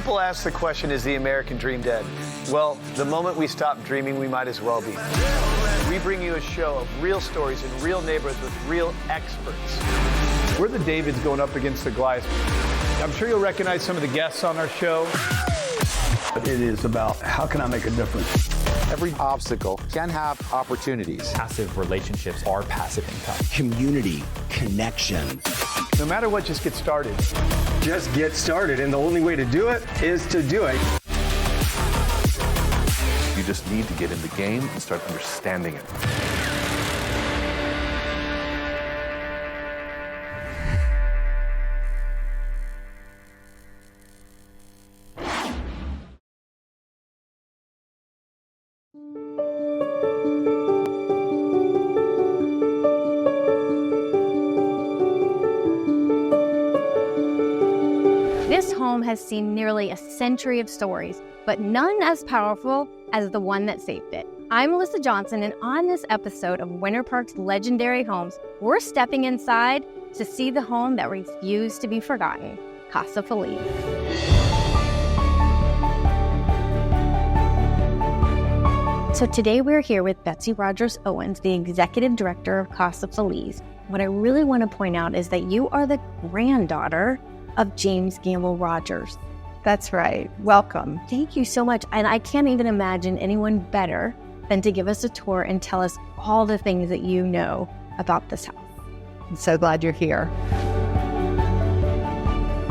People ask the question, is the American dream dead? Well, the moment we stop dreaming, we might as well be. We bring you a show of real stories in real neighborhoods with real experts. We're the Davids going up against the Goliaths. I'm sure you'll recognize some of the guests on our show. It is about how can I make a difference? Every obstacle can have opportunities. Passive relationships are passive income. Community, connection. No matter what, just get started. Just get started, and the only way to do it is to do it. You just need to get in the game and start understanding it. This home has seen nearly a century of stories, but none as powerful as the one that saved it. I'm Melissa Johnson, and on this episode of Winter Park's Legendary Homes, we're stepping inside to see the home that refused to be forgotten, Casa Feliz. So today we're here with Betsy Rogers Owen, the Executive Director of Casa Feliz. What I really want to point out is that you are the granddaughter of James Gamble Rogers. That's right. Welcome. Thank you so much. And I can't even imagine anyone better than to give us a tour and tell us all the things that you know about this house. I'm so glad you're here.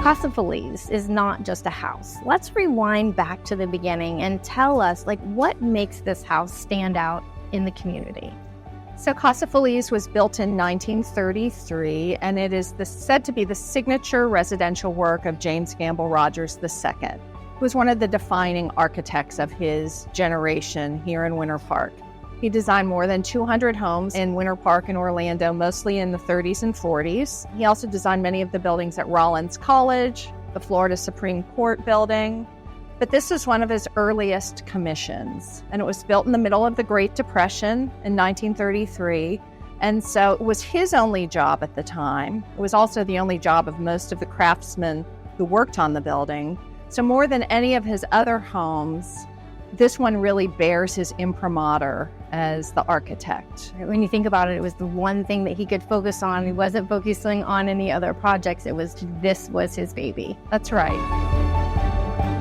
Casa Feliz is not just a house. Let's rewind back to the beginning and tell us, what makes this house stand out in the community? So Casa Feliz was built in 1933, and it is said to be the signature residential work of James Gamble Rogers II, who was one of the defining architects of his generation here in Winter Park. He designed more than 200 homes in Winter Park and Orlando, mostly in the 30s and 40s. He also designed many of the buildings at Rollins College, the Florida Supreme Court building. But this was one of his earliest commissions, and it was built in the middle of the Great Depression in 1933. And so it was his only job at the time. It was also the only job of most of the craftsmen who worked on the building. So more than any of his other homes, this one really bears his imprimatur as the architect. When you think about it, it was the one thing that he could focus on. He wasn't focusing on any other projects. This was his baby. That's right.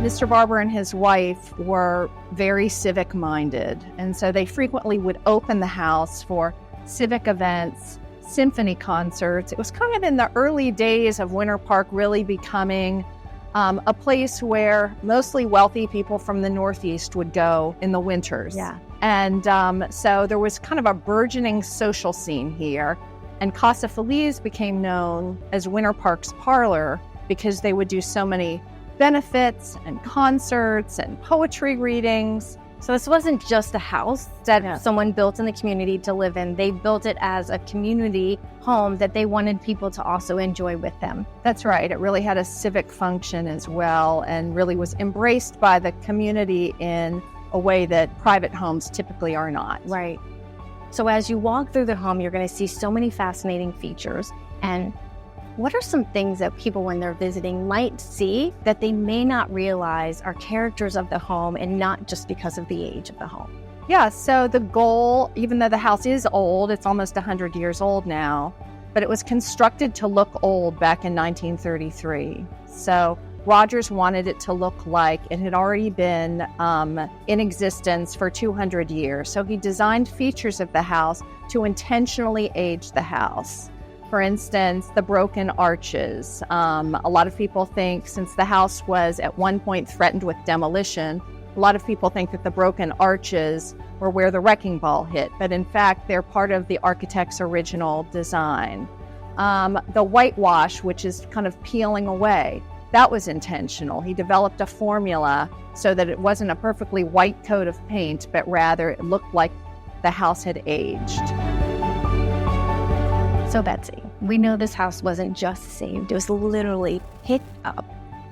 Mr. Barber and his wife were very civic-minded, and so they frequently would open the house for civic events, symphony concerts. It was kind of in the early days of Winter Park really becoming a place where mostly wealthy people from the Northeast would go in the winters. Yeah. And so there was kind of a burgeoning social scene here, and Casa Feliz became known as Winter Park's parlor because they would do so many benefits and concerts and poetry readings. So this wasn't just a house that someone built in the community to live in. They built it as a community home that they wanted people to also enjoy with them. That's right. It really had a civic function as well, and really was embraced by the community in a way that private homes typically are not. Right. So as you walk through the home, you're going to see so many fascinating features. And what are some things that people, when they're visiting, might see that they may not realize are characters of the home and not just because of the age of the home? Yeah, so the goal, even though the house is old, it's almost 100 years old now, but it was constructed to look old back in 1933. So Rogers wanted it to look like it had already been in existence for 200 years. So he designed features of the house to intentionally age the house. For instance, the broken arches. A lot of people think, since the house was at one point threatened with demolition, a lot of people think that the broken arches were where the wrecking ball hit, but in fact, they're part of the architect's original design. The whitewash, which is kind of peeling away, that was intentional. He developed a formula so that it wasn't a perfectly white coat of paint, but rather it looked like the house had aged. So Betsy, we know this house wasn't just saved, it was literally picked up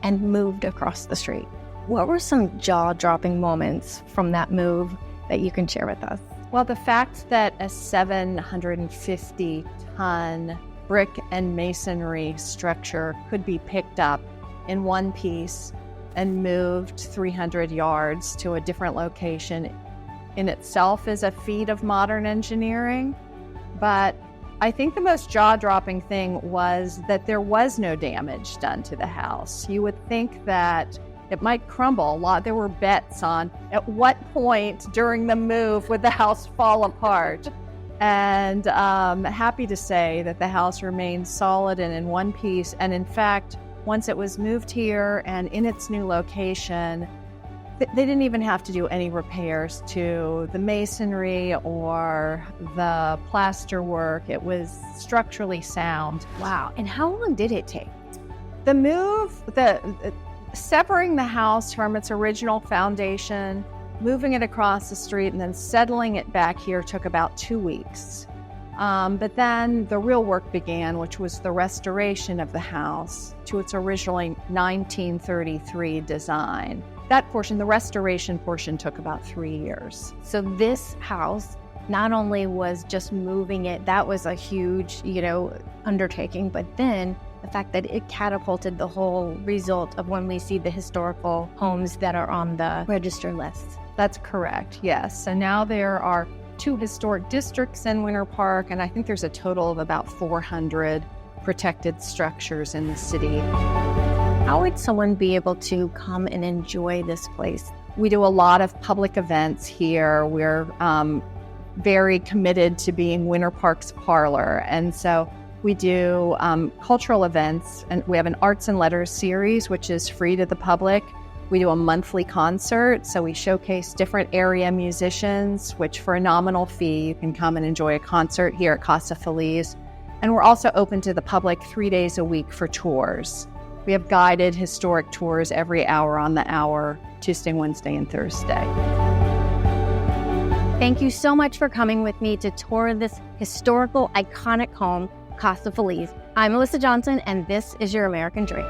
and moved across the street. What were some jaw-dropping moments from that move that you can share with us? Well, the fact that a 750-ton brick and masonry structure could be picked up in one piece and moved 300 yards to a different location in itself is a feat of modern engineering. But I think the most jaw-dropping thing was that there was no damage done to the house. You would think that it might crumble a lot. There were bets on at what point during the move would the house fall apart. And happy to say that the house remained solid and in one piece. And in fact, once it was moved here and in its new location, they didn't even have to do any repairs to the masonry or the plaster work. It was structurally sound. Wow. And how long did it take? The move, severing the house from its original foundation, moving it across the street, and then settling it back here took about 2 weeks. But then the real work began, which was the restoration of the house to its originally 1933 design. That portion, the restoration portion, took about 3 years. So this house not only was just moving it, that was a huge, undertaking, but then the fact that it catapulted the whole result of when we see the historical homes that are on the register list. That's correct, yes. So now there are 2 historic districts in Winter Park, and I think there's a total of about 400 protected structures in the city. How would someone be able to come and enjoy this place? We do a lot of public events here. We're very committed to being Winter Park's parlor. And so we do cultural events, and we have an Arts and Letters series, which is free to the public. We do a monthly concert, so we showcase different area musicians, which for a nominal fee, you can come and enjoy a concert here at Casa Feliz. And we're also open to the public 3 days a week for tours. We have guided historic tours every hour on the hour, Tuesday, Wednesday, and Thursday. Thank you so much for coming with me to tour this historical, iconic home, Casa Feliz. I'm Melissa Johnson, and this is Your American Dream.